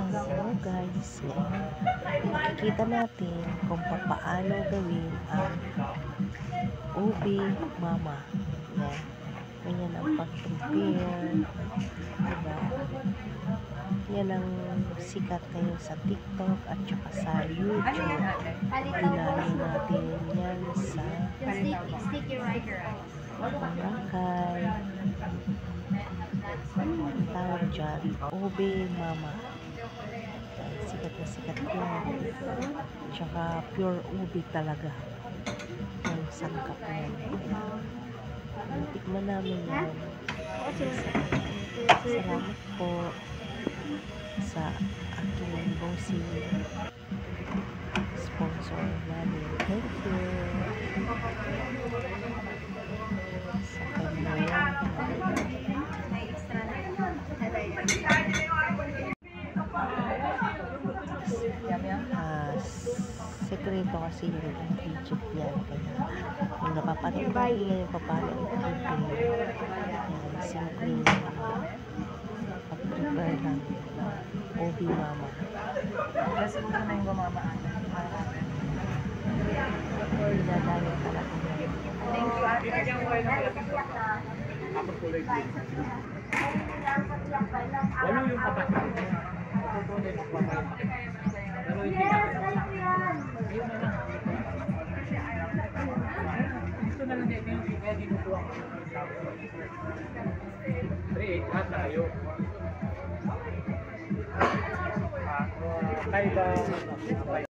Hello guys, makikita natin kung paano gawin ang ubi mama. Yan. Ganyan ang pag-prepare. Diba? Yan ang sikat ngayon sa TikTok at saka sa YouTube. Dinali natin yan sa Boracay. Tawag dyan, ubi mama. Sikat na sikat yan. Tsaka pure ubi talaga. Yung sangkap yan. Tikman namin yan. Salamat po sa aking bossing sponsor namin. Thank you. Sa kanya yan. Sekreto kasi yung ingredient yan. Kaya yung napapanood natin yung paano i-prepare. Simple pag-prepare lang ubi mama. Kasi ito na yung gumamaan. Dinadami talaga. Thank you, ate. Walo yung kapatid niya. Pero hindi na. Ayun na lang. Gusto na lang niya yung kaya dinutuwa ko. 3-8 lahat na kayo. Kaya